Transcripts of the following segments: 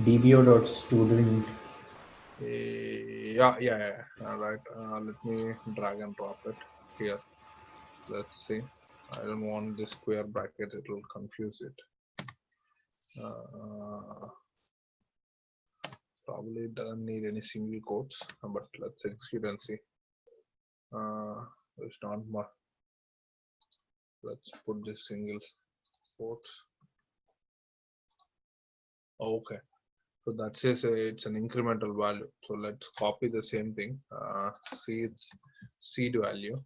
dbo.student. Yeah. All right. Let me drag and drop it here. Let's see. I don't want this square bracket. It will confuse it. Probably doesn't need any single quotes, but let's execute and see. It's not much. Let's put this single quotes. Okay. So that says it's an incremental value. So let's copy the same thing. See its seed value.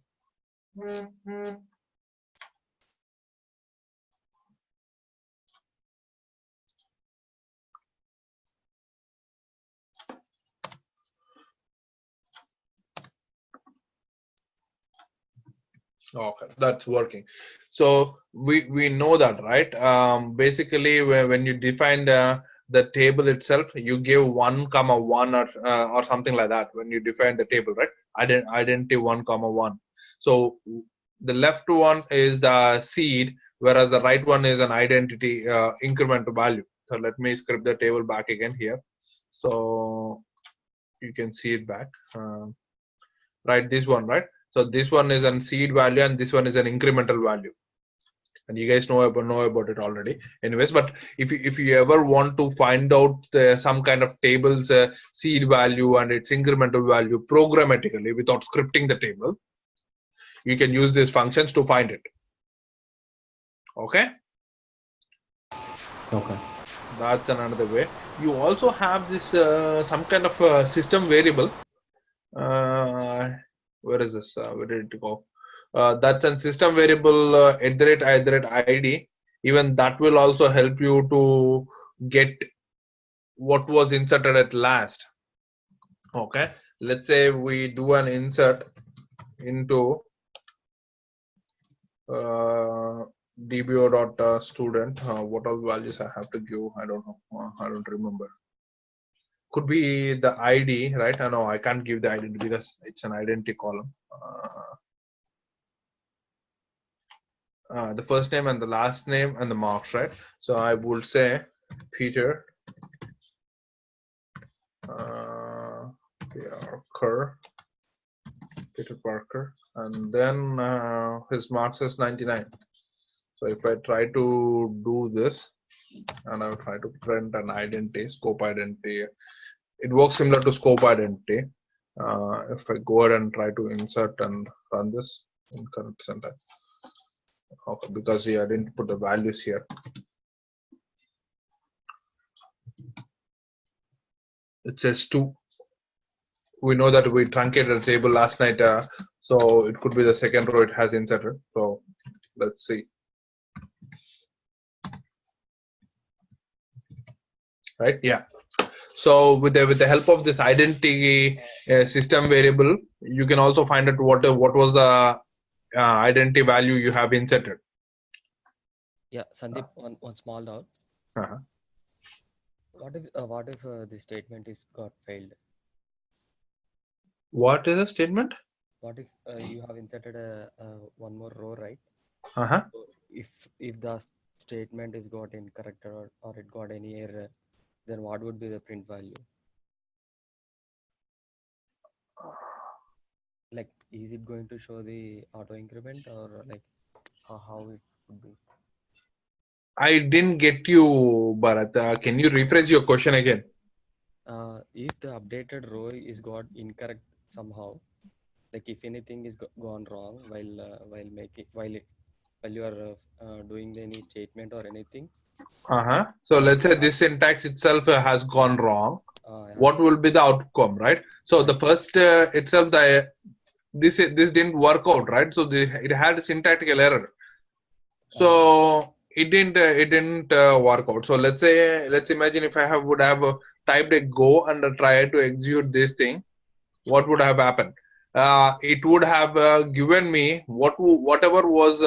Okay, that's working. So we know that, right? Basically, when you define the table itself, you give 1, 1 or something like that when you define the table, right? Identity 1, 1. So the left one is the seed, whereas the right one is an identity incremental value. So let me script the table back again here, so you can see it back. Right, this one, right? So this one is an seed value and this one is an incremental value, and you guys know about it already anyways. But if you ever want to find out some kind of tables seed value and its incremental value programmatically without scripting the table, you can use these functions to find it. Okay, that's another way. You also have this some kind of system variable. Where is this? Where did it go? That's a system variable @id. Even that will also help you to get what was inserted at last. Okay, let's say we do an insert into dbo.student. What all values I have to give? I don't know. I don't remember. Could be the ID, right? No, I can't give the ID because it's an identity column. The first name and the last name and the marks, right? So I would say Peter Parker, and then his marks is 99. So if I try to do this and I will try to print an identity, scope identity, it works similar to scope identity. If I go ahead and try to insert and run this in current syntax, okay, because I didn't put the values here. It says 2. We know that we truncated the table last night, so it could be the second row it has inserted. So let's see. Right? Yeah. So with the help of this identity system variable, you can also find out what was the identity value you have inserted. Yeah, Sandeep, one small doubt. What if the statement is got failed? What is the statement? What if you have inserted one more row, right? So if the statement is got incorrect or it got any error, then what would be the print value? Like, is it going to show the auto increment, or like how it would be? I didn't get you, Bharat. Can you rephrase your question again? If the updated row is got incorrect somehow, like if anything is gone wrong while you are doing any statement or anything. So let's say this syntax itself has gone wrong. What will be the outcome, right? So the first itself, this didn't work out, right? So it had a syntactical error. So it didn't work out. So let's imagine if I would have typed a go and tried to execute this thing, what would have happened? It would have given me whatever was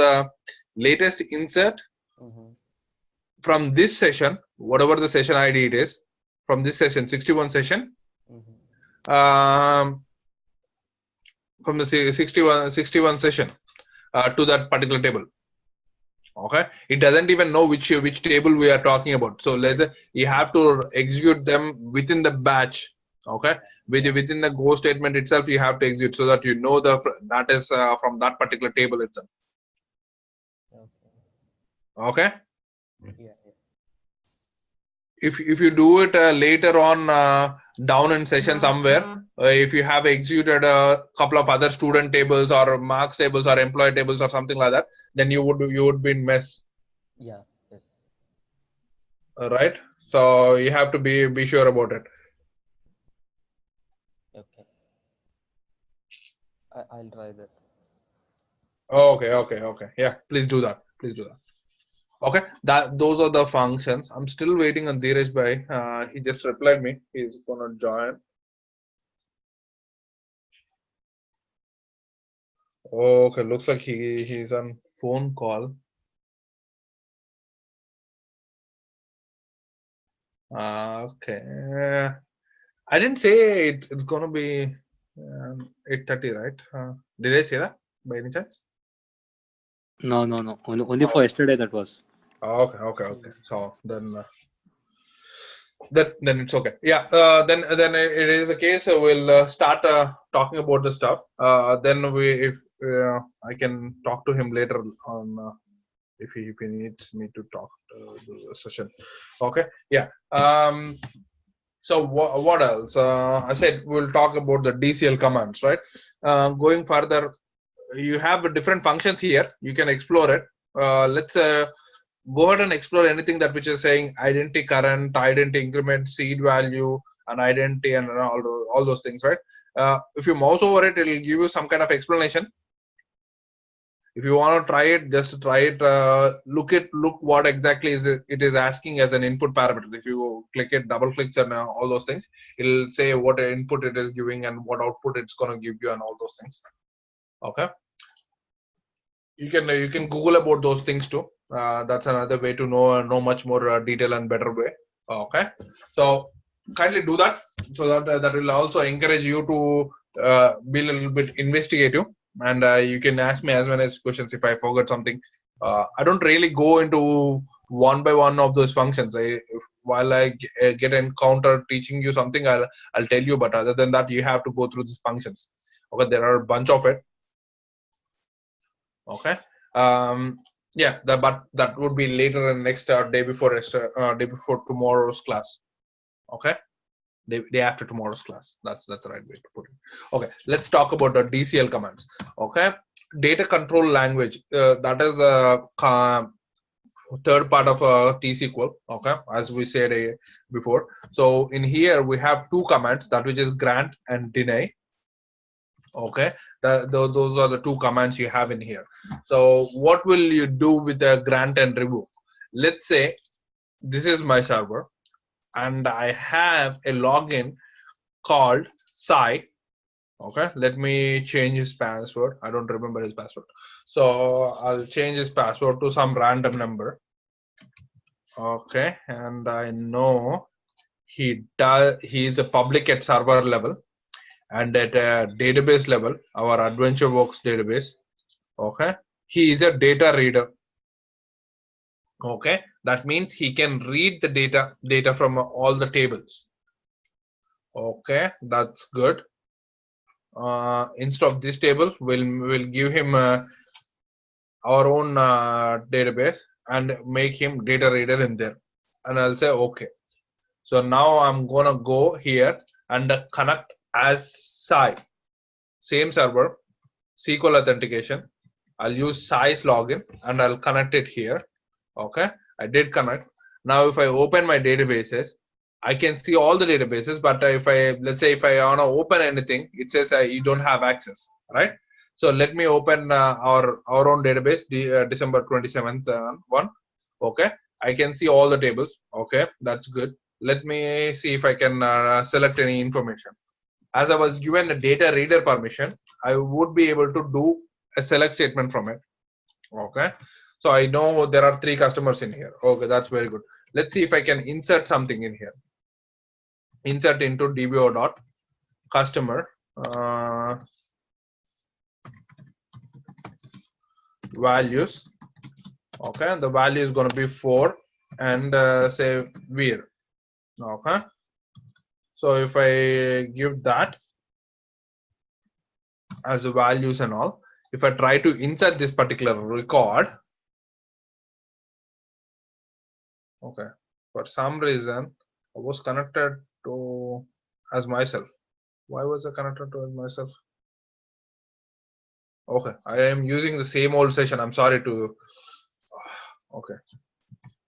latest insert from this session, whatever the session ID it is, from this session, 61 session, from the 61 session to that particular table. Okay, it doesn't even know which table we are talking about. So let's say you have to execute them within the batch. Okay, within the go statement itself, you have to execute so that you know that is from that particular table itself. Okay. Okay, Yeah. if you do it later on down in session somewhere, if you have executed a couple of other student tables or marks tables or employee tables or something like that, then you would be in mess. Yeah. Yes. Right, so you have to be sure about it. Okay. I'll try that. Okay, yeah, please do that, okay. Those are the functions. I'm still waiting on Dheeraj bhai. He just replied me, he's gonna join. Okay, looks like he's on phone call. Okay, I didn't say it's gonna be 8:30, right? Did I say that by any chance? No. Only for yesterday that was. Okay. So then then it's okay. Yeah. Then it is a case. We'll start talking about the stuff. Then if I can talk to him later on if he needs me to talk the session. Okay. Yeah. So what else? I said we'll talk about the DCL commands, right? Going further, you have different functions here. You can explore it. Let's go ahead and explore anything that which is saying identity current, identity increment, seed value, and identity, and all those things, right? If you mouse over it, it will give you some kind of explanation. If you want to try it, just try it. Look what exactly it is asking as an input parameter. If you click it, double clicks, and all those things, it'll say what input it is giving and what output it's going to give you and all those things. Okay, you can Google about those things too. That's another way to know much more detail and better way. Okay, so kindly do that, so that will also encourage you to be a little bit investigative, and you can ask me as many questions if I forgot something. I don't really go into one by one of those functions. While I get encounter teaching you something, I'll tell you, but other than that, you have to go through these functions. Okay, there are a bunch of it. Okay, yeah, but that would be later in next day before tomorrow's class. Okay, day after tomorrow's class. That's the right way to put it. Okay, let's talk about the DCL commands. Okay, data control language, that is a third part of T-SQL. Okay, as we said before. So in here we have two commands, that which is grant and deny. Okay, those are the two commands you have in here. So what will you do with the grant and revoke? Let's say this is my server and I have a login called Sai. Okay, let me change his password. I don't remember his password, so I'll change his password to some random number. Okay, and I know he is a public at server level, and at a database level, our AdventureWorks database. Okay, he is a data reader. Okay, that means he can read the data from all the tables. Okay, that's good. Instead of this table, we'll give him our own database and make him data reader in there, and I'll say okay. So now I'm gonna go here and connect as Sai, same server, SQL authentication. I'll use Sai's login and I'll connect it here. Okay, I did connect. Now if I open my databases, I can see all the databases, but if let's say if I want to open anything, it says you don't have access, right? So let me open our own database, December 27th one. Okay, I can see all the tables. Okay, that's good. Let me see if I can select any information. As I was given a data reader permission, I would be able to do a select statement from it. Okay, so I know there are 3 customers in here. Okay, that's very good. Let's see if I can insert something in here. Insert into dbo.customer values Okay, the value is going to be 4 and say where. Okay, so if I give that as the values and all, if I try to insert this particular record, okay, for some reason I was connected to as myself. Why was I connected to as myself? Okay, I am using the same old session. I'm sorry to. Okay,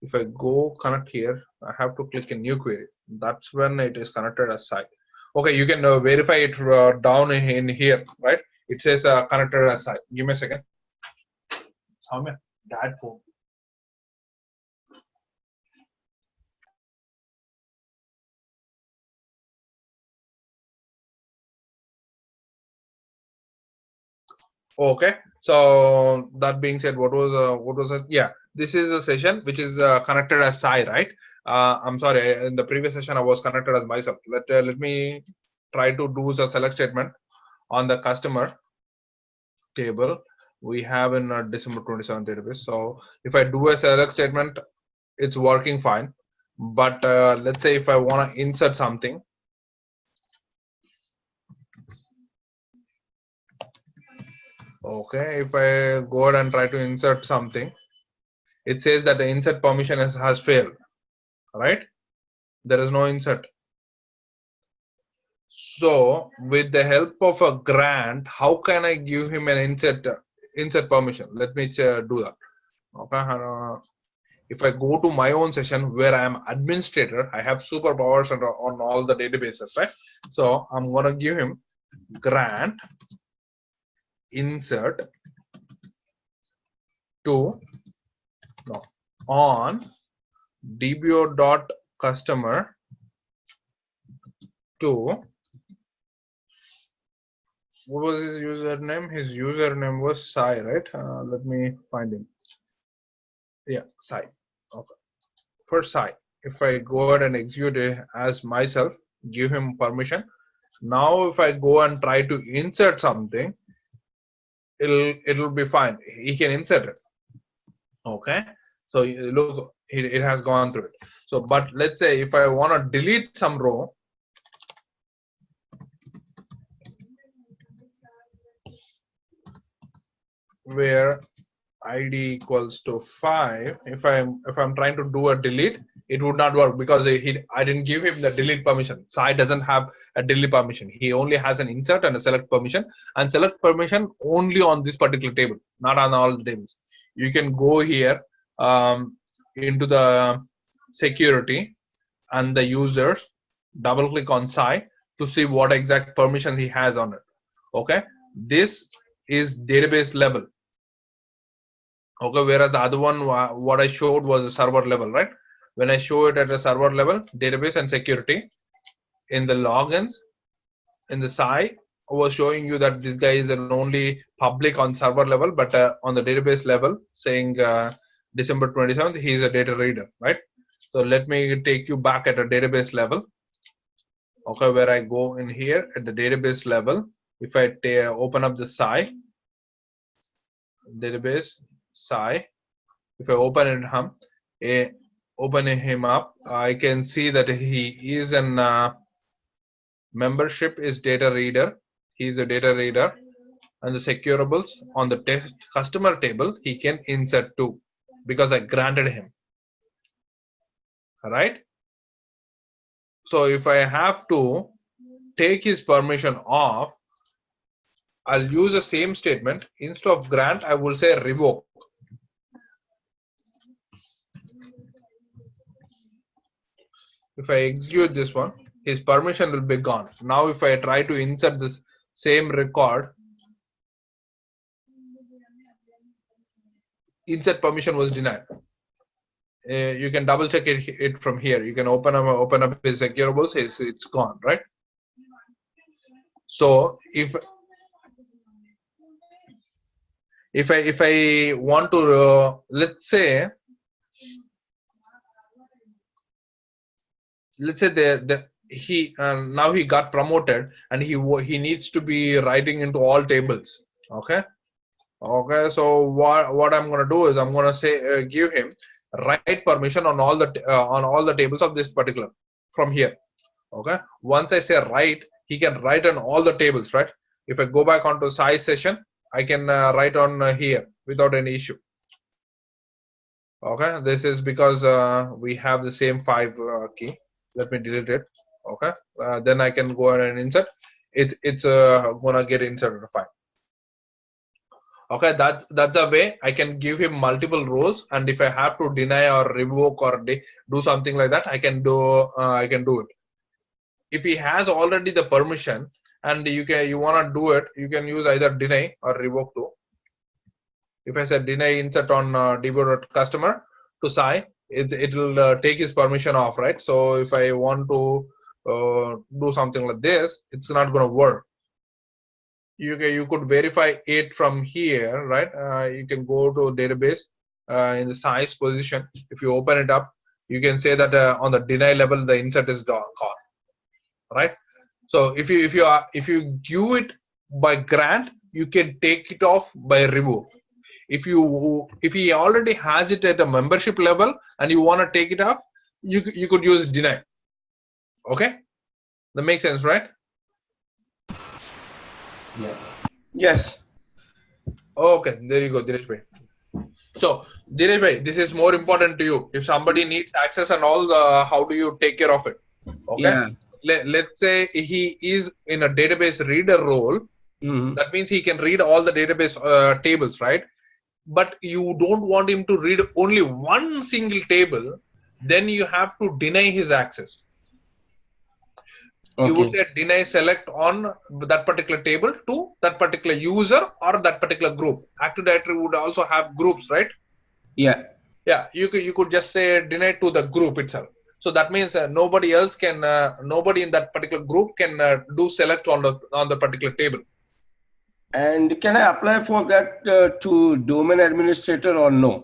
if I go connect here, I have to click a new query. That's when it is connected as site. Okay, you can verify it down in here, right? It says connected as site. Give me a second. Soumya, dad phone. Okay, so that being said, what was it? Yeah, this is a session which is connected as Sai, right? I'm sorry, in the previous session I was connected as myself. Let me try to do the select statement on the customer table we have in December 27 database. So if I do a select statement, it's working fine. But let's say if I want to insert something, okay, if I go ahead and try to insert something, it says that the insert permission has failed, right? There is no insert. So with the help of a grant, how can I give him an insert permission? Let me do that. Okay. If I go to my own session where I am administrator, I have superpowers on all the databases, right? So I'm gonna give him grant insert to on dbo.customer to what was his username? His username was Sai, right? Let me find him. Yeah, Sai. Okay. For Sai, if I go ahead and execute it as myself, give him permission. Now, if I go and try to insert something, it'll be fine. He can insert it. Okay. So look, it has gone through it. So, but let's say if I want to delete some row, where id equals to 5, if I'm trying to do a delete, it would not work because I didn't give him the delete permission. Sai doesn't have a delete permission. He only has an insert and a select permission, and select permission only on this particular table, not on all the tables. You can go here into the security and the users, double click on Sai to see what exact permissions he has on it. Okay, this is database level. Okay, whereas the other one, what I showed was a server level, right? When I show it at a server level, database and security, in the logins, in the Sai, I was showing you that this guy is an only public on server level, but on the database level, saying December 27th, he is a data reader, right? So let me take you back at a database level. Okay, where I go in here at the database level, if I open up the Sai database, Sai, if I open him up, I can see that he is an membership is data reader. He is a data reader, and the securables on the test customer table he can insert too, because I granted him. Right. So if I have to take his permission off, I'll use the same statement. Instead of grant, I will say revoke. If I execute this one, his permission will be gone. Now if I try to insert this same record, insert permission was denied. You can double check it from here. You can open up his securables. It's gone, right? So if I want to let's say he now he got promoted and he needs to be writing into all tables. Okay, Okay, so what I'm going to do is I'm going to say give him write permission on all the tables of this particular from here. Okay, once I say write, he can write on all the tables, right? If I go back onto size session, I can write on here without any issue. Okay, this is because we have the same 5 key. Let me delete it. Okay, then I can go ahead and insert. It's gonna get inserted to 5. Okay, that's a way I can give him multiple roles, and if I have to deny or revoke or do something like that, I can do it. If he has already the permission and you want to do it, you can use either deny or revoke too. If I said deny insert on dbo.customer to Sai, it will take his permission off, right? So if I want to do something like this, it's not going to work. You could verify it from here, right? You can go to database in the size position. If you open it up, you can say that on the deny level the insert is gone, right? So if you give it by grant, you can take it off by revoke. If he already has it at a membership level and you want to take it off, you could use deny. Okay, that makes sense, right? Yeah. Yes. Okay, there you go, Dinesh bhai. So Dinesh bhai, this is more important to you. If somebody needs access and all, how do you take care of it? Okay. Yeah. Let's say he is in a database reader role. That means he can read all the database tables, right? But you don't want him to read only one single table, then you have to deny his access. You would say deny select on that particular table to that particular user or that particular group. Active Directory would also have groups, right? Yeah. Yeah, you could just say deny to the group itself. So that means nobody else can, nobody in that particular group can do select on the particular table. And can I apply for that to domain administrator or no?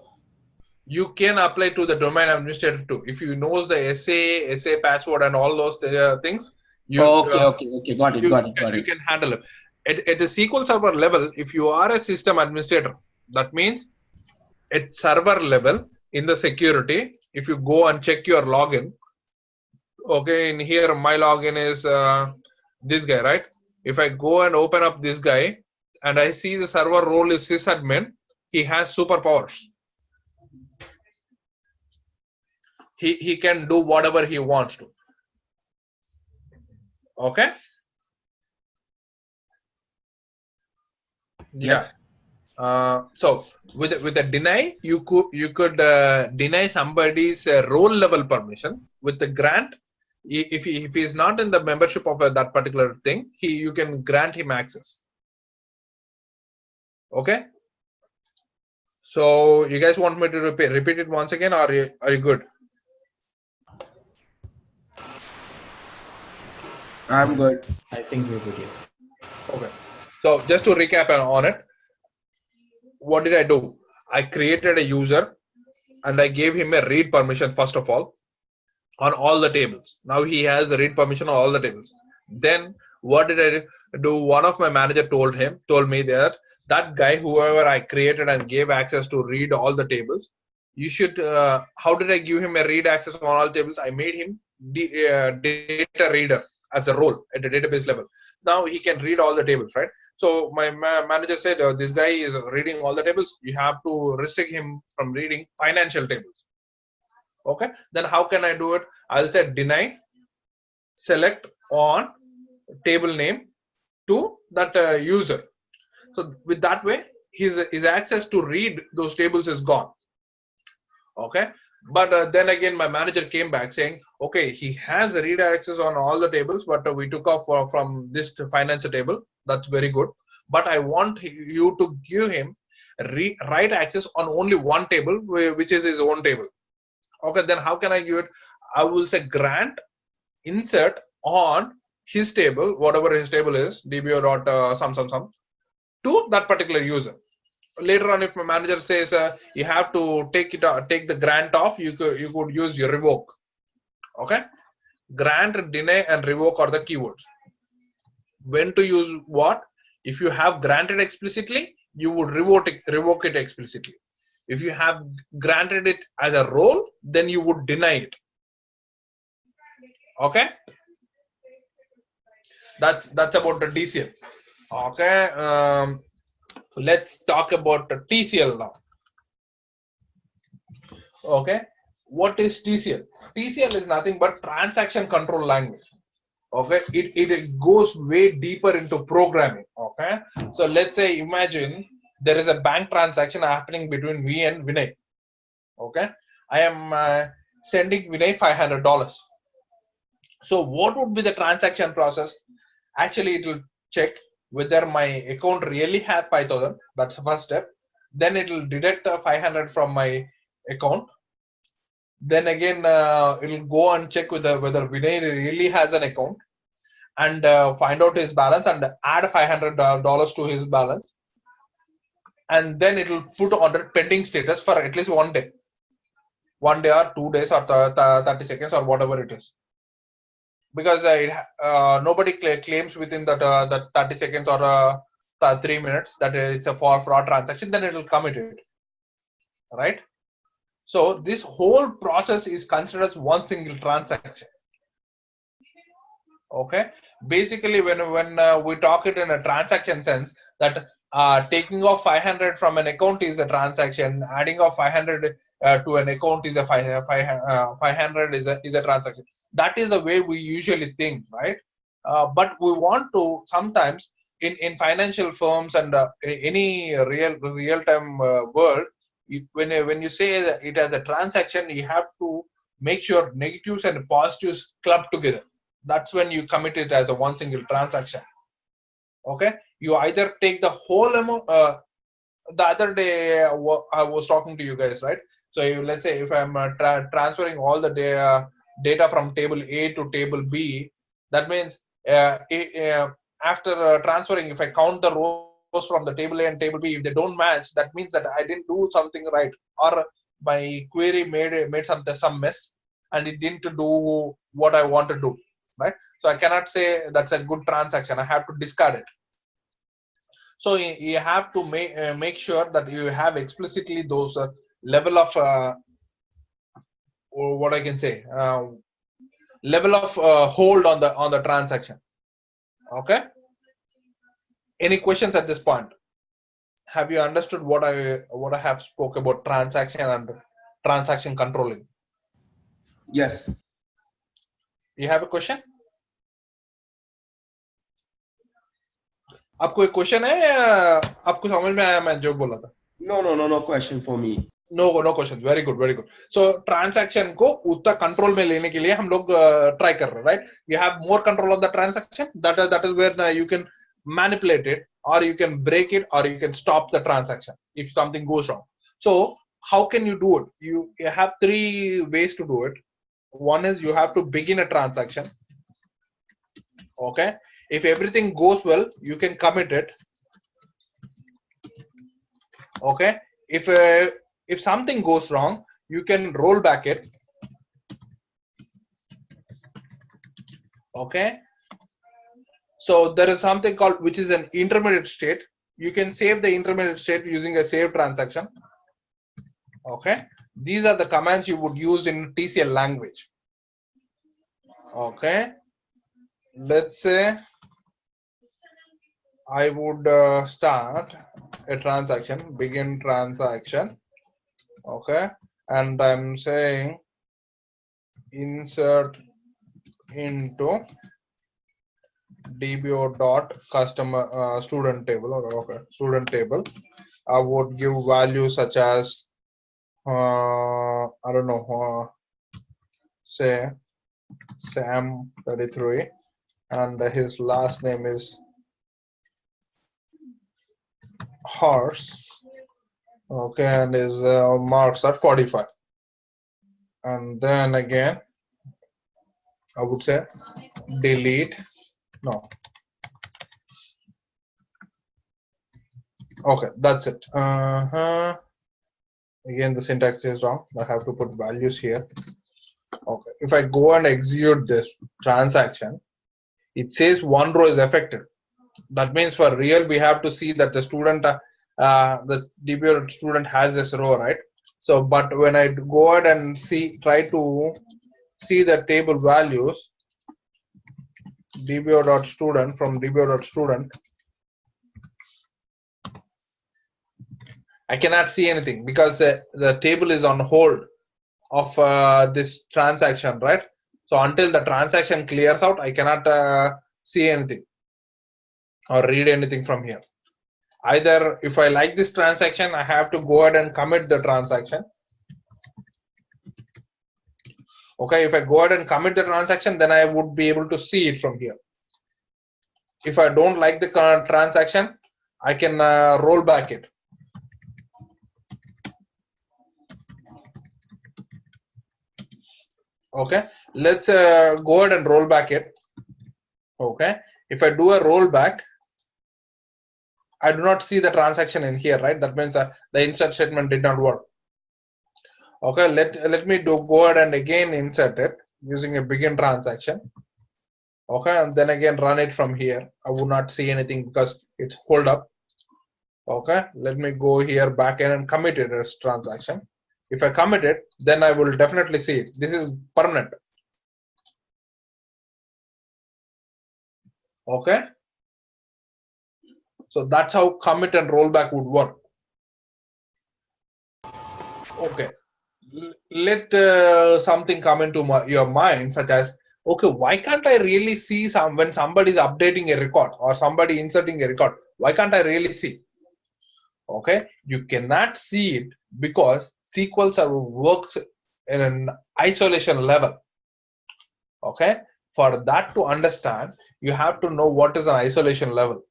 You can apply to the domain administrator too. If you knows the SA password and all those things, Got it. You can handle it. At the SQL Server level, if you are a system administrator, that means at server level in the security, if you go and check your login, okay, in here my login is this guy, right? If I go and open up this guy and I see the server role is sysadmin, he has superpowers. He can do whatever he wants to. Okay. Yes. Yeah. So with a deny, you could deny somebody's role level permission. With the grant, if he is not in the membership of that particular thing, you can grant him access. Okay. So you guys want me to repeat it once again, or are you good? I'm good. I think we're good here. Okay. So just to recap on it, what did I do? I created a user and I gave him a read permission first of all on all the tables. Now he has the read permission on all the tables. Then what did I do? One of my manager told me that guy, whoever I created and gave access to read all the tables, you should, how did I give him a read access on all tables? I made him data reader as a role at the database level. Now he can read all the tables, right? So my manager said, this guy is reading all the tables. You have to restrict him from reading financial tables. Okay. Then how can I do it? I'll say deny select on table name to that user. So with that way, his access to read those tables is gone. Okay. But then again, my manager came back saying, okay, he has read access on all the tables, but we took off from this financial table. That's very good. But I want you to give him write access on only one table, which is his own table. Okay, then how can I give it? I will say grant insert on his table, whatever his table is, dbo some to that particular user. Later on, if my manager says you have to take the grant off, you could use your revoke. Okay, grant, deny, and revoke are the keywords. When to use what? If you have granted explicitly, you would revoke it explicitly. If you have granted it as a role, then you would deny it. Okay, that's about the DCL. Okay, let's talk about the TCL now. Okay, what is TCL? TCL is nothing but transaction control language. Okay, it goes way deeper into programming. Okay, so let's say, imagine there is a bank transaction happening between me and Vinay. Okay, I am sending Vinay $500. So what would be the transaction process? Actually, it will check whether my account really has 5,000. That's the first step. Then it will deduct 500 from my account. Then again, it will go and check whether Vinay really has an account, and find out his balance and add $500 to his balance. And then it will put under pending status for at least 1 day. 1 day or 2 days or 30 seconds or whatever it is. Because nobody claims within that 30 seconds or 3 minutes that it's a fraud transaction, then it will commit it, right? So this whole process is considered as one single transaction. Okay, basically when we talk it in a transaction sense, that taking off 500 from an account is a transaction, adding off 500 to an account is a 500 is a transaction. That is the way we usually think, right? But we want to sometimes in financial firms and any real-time world, when you say it as a transaction, you have to make sure negatives and positives club together. That's when you commit it as a one single transaction. Okay, you either take the whole amount. The other day I was talking to you guys, right? So let's say if I'm transferring all the data from table A to table B, that means after transferring, if I count the rows from the table A and table B, if they don't match, that means that I didn't do something right, or my query made some mess and it didn't do what I want to do, right? So I cannot say that's a good transaction. I have to discard it. So you have to make sure that you have explicitly those level of what I can say, level of hold on the transaction. Okay. Any questions at this point? Have you understood what I have spoke about transaction and transaction controlling? Yes. You have a question? आपको एक question है या आपको समझ में आया मैं जो बोला था? No question for me. No question. Very good. So transaction को उतना control में लेने के लिए हम लोग try कर रहे हैं, right? You have more control of the transaction. That is where you can manipulate it, or you can break it, or you can stop the transaction if something goes wrong. So how can you do it? You have 3 ways to do it. One is you have to begin a transaction. Okay. If everything goes well, you can commit it. Okay. If something goes wrong, you can roll back it. Okay. So there is something called, which is an intermediate state. You can save the intermediate state using a save transaction. Okay. These are the commands you would use in TCL language. Okay. Let's say I would start a transaction, begin transaction. Okay. And I'm saying insert into dbo.customer student table, or okay, student table. I would give values such as I don't know, say Sam33, and his last name is Horse. Okay, and his marks are 45. And then again, I would say delete. No. Okay, that's it. Again, the syntax is wrong. I have to put values here. Okay, if I go and execute this transaction, it says 1 row is affected. That means for real, we have to see that the student the DBO student has this row, right? So, but when I go ahead and try to see the table values, DBO.student from DBO.student, I cannot see anything because the table is on hold of this transaction, right? So until the transaction clears out, I cannot see anything or read anything from here. Either if I like this transaction, I have to go ahead and commit the transaction. Okay, if I go ahead and commit the transaction, then I would be able to see it from here. If I don't like the transaction, I can roll back it. Okay, let's go ahead and roll back it. Okay, if I do a rollback, I do not see the transaction in here, right? That means the insert statement did not work. Okay, let me go ahead and again insert it using a begin transaction. Okay, and then again run it from here. I would not see anything because it's hold up. Okay, let me go here back in and commit it as transaction. If I commit it, then I will definitely see it. This is permanent. Okay, so that's how commit and rollback would work. Okay, let something come into your mind, such as, okay, why can't I really see when somebody is updating a record or somebody inserting a record? Why can't I really see? Okay, you cannot see it because SQL Server works in an isolation level. Okay, for that to understand, you have to know what is an isolation level.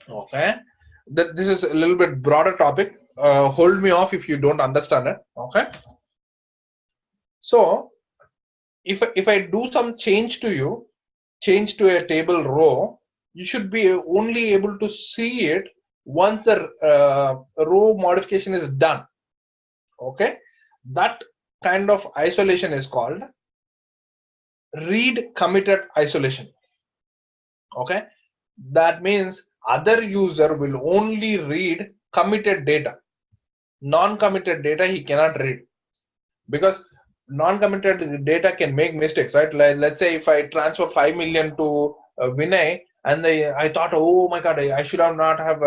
Okay, this is a little bit broader topic. Hold me off if you don't understand it. Okay, so if I do some change to a table row, you should be only able to see it once the row modification is done. Okay, that kind of isolation is called read committed isolation. Okay, that means other user will only read committed data. Non-committed data he cannot read, because non-committed data can make mistakes, right? Like, let's say if I transfer 5 million to Vinay, and I thought, oh my god, I should have not have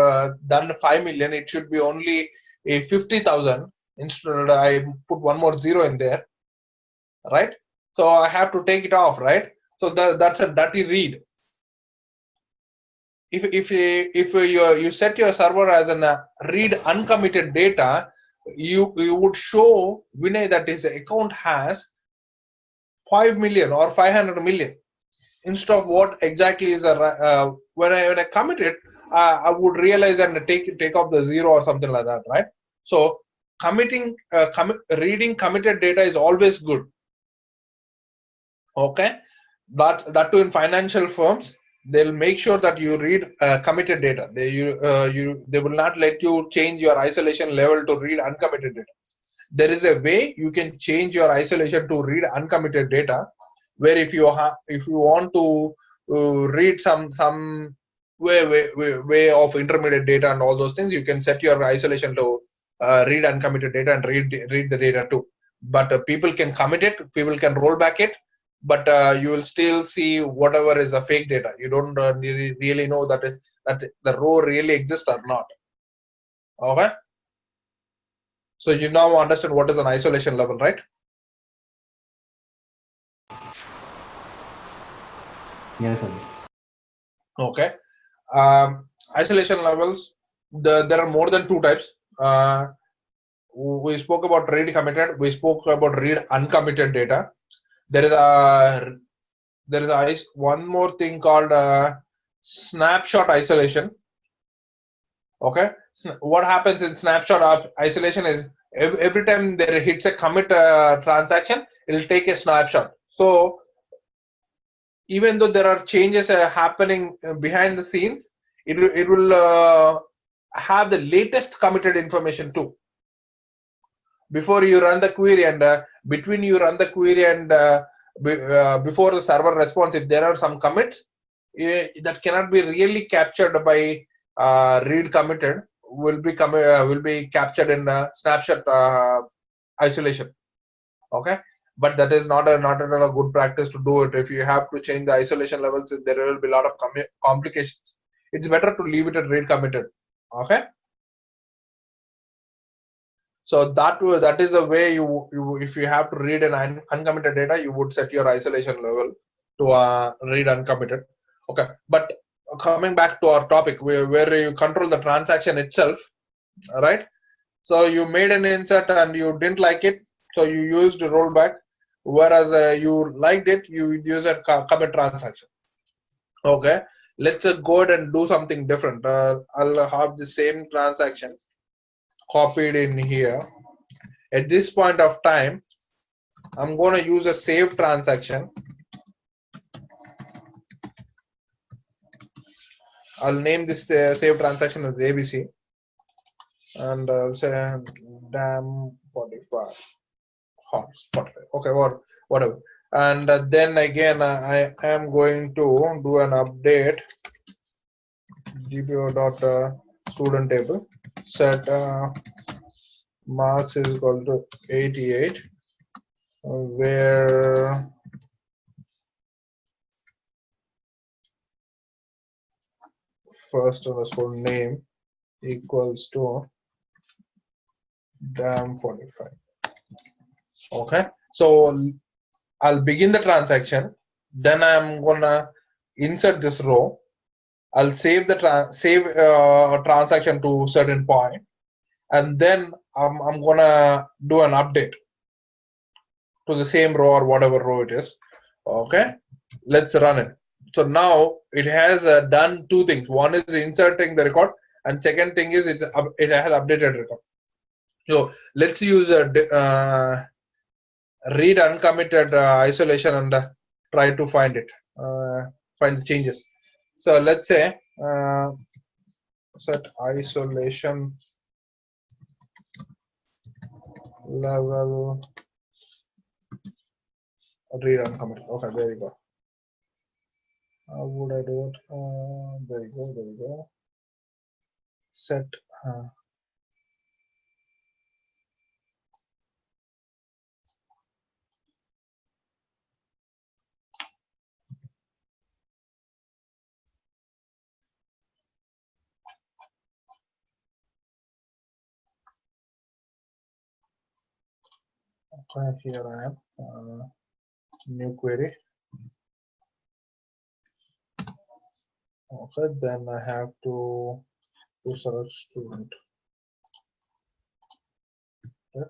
done 5 million. It should be only 50,000. Instead, I put one more zero in there, right? So I have to take it off, right? So that's a dirty read. If you set your server as a read uncommitted data, you would show Vinay that his account has 5 million or 500 million instead of what exactly is a when I commit it, I would realize and take off the zero or something like that, right? So reading committed data is always good. Okay, that too in financial firms, they'll make sure that you read committed data. They will not let you change your isolation level to read uncommitted data. There is a way you can change your isolation to read uncommitted data, where if you want to read some way of intermediate data and all those things, you can set your isolation to read uncommitted data and read the data too. But people can commit it, people can roll back it, but you will still see whatever is a fake data. You don't really know that the row really exists or not. Okay, so you now understand what is an isolation level, right? Yes, sir. Okay, isolation levels, there are more than two types. We spoke about read committed, we spoke about read uncommitted data. There is one more thing called snapshot isolation. Okay, what happens in snapshot isolation is every time there hits a commit transaction, it will take a snapshot. So even though there are changes happening behind the scenes, it will have the latest committed information too. Before you run the query and between you run the query and before the server response, if there are some commits that cannot be really captured by read committed, will be captured in snapshot isolation. Okay, but that is not at all a good practice to do it. If you have to change the isolation levels, there will be a lot of complications. It's better to leave it at read committed. Okay. So that is the way you if you have to read an uncommitted data, you would set your isolation level to read uncommitted. Okay, but coming back to our topic, where you control the transaction itself, right? So you made an insert and you didn't like it, so you used rollback. Whereas you liked it, you use a commit transaction. Okay, let's go ahead and do something different. I'll have the same transaction copied in here. At this point of time, I'm going to use a save transaction. I'll name this save transaction as ABC, and I'll say dam 45 horse 45. Okay, or whatever. And then again, I am going to do an update gpo.student table set marks is equal to 88, where first underscore name equals to dam 45. Okay, so I'll begin the transaction, then I'm gonna insert this row. I'll save the transaction to certain point, and then I'm gonna do an update to the same row or whatever row it is. Okay, let's run it. So now it has done two things. One is inserting the record, and second thing is it has updated record. So let's use read uncommitted isolation and try to find it, find the changes. So let's say set isolation level read uncommitted. Okay, there you go. How would I do it? There you go. Set okay, here I am. New query. Okay, then I have to select student. Right.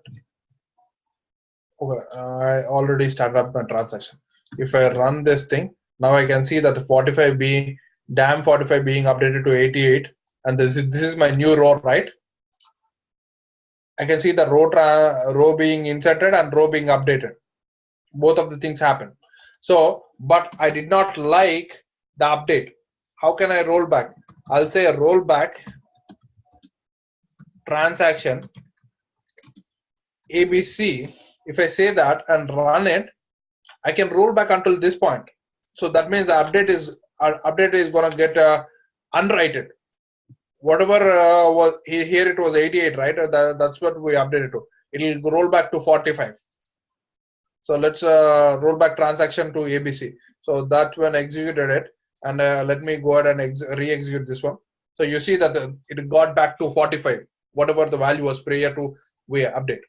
Okay, I already started up my transaction. If I run this thing, now I can see that the 45 being dam 45 being updated to 88, and this is my new row, right? I can see the row being inserted and row being updated. Both of the things happen. So, but I did not like the update. How can I roll back? I'll say a rollback transaction ABC. If I say that and run it, I can roll back until this point. So that means the update is going to get unwrited. Whatever was here, it was 88, right? That's what we updated to. It will roll back to 45. So let's roll back transaction to ABC. So that one executed it, and let me go ahead and re-execute this one. So you see that it got back to 45, whatever the value was prior to we update.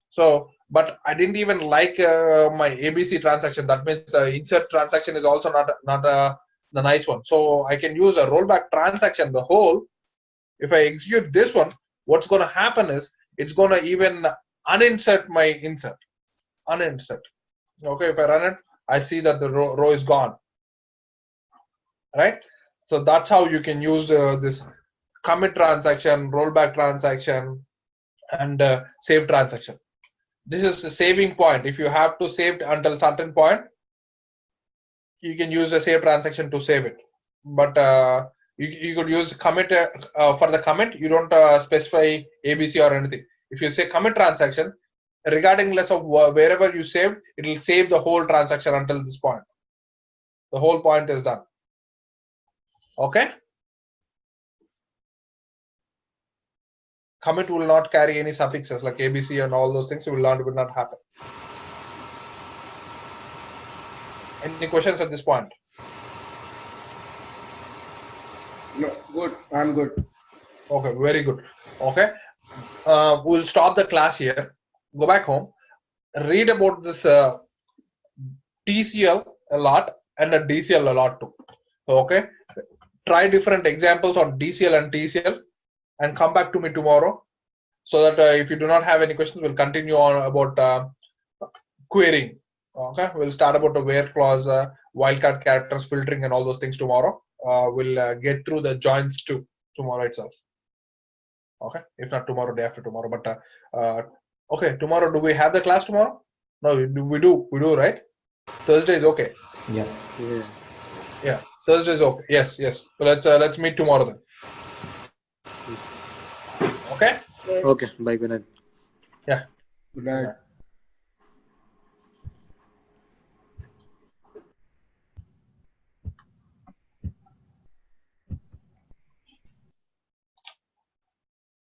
So, but I didn't even like my ABC transaction. That means the insert transaction is also not the nice one. So I can use a rollback transaction. The whole, if I execute this one, what's going to happen is it's going to even uninsert my insert. Uninsert. Okay, if I run it, I see that the row is gone. Right? So that's how you can use this commit transaction, rollback transaction, and save transaction. This is the saving point. If you have to save until certain point, you can use a save transaction to save it. But you could use commit for the commit. You don't specify ABC or anything. If you say commit transaction, regardless of wherever you saved, it will save the whole transaction until this point. The whole point is done. Okay. commit will not carry any suffixes like ABC and all those things will not happen. Any questions at this point? No, good. I'm good. Okay, very good. Okay, we'll stop the class here. Go back home. Read about this TCL a lot and a DCL a lot too. Okay, try different examples on DCL and TCL and come back to me tomorrow so that if you do not have any questions, we'll continue on about querying. Okay, we'll start about the where clause, wildcard characters, filtering, and all those things tomorrow. We'll get through the joins too tomorrow itself. Okay, if not tomorrow, day after tomorrow. But okay, tomorrow, do we have the class tomorrow? No, we do, right? Thursday is okay. Yeah. Yeah. Thursday is okay. Yes. So let's meet tomorrow then. Okay. Okay. Bye. Good night. Yeah. Good night.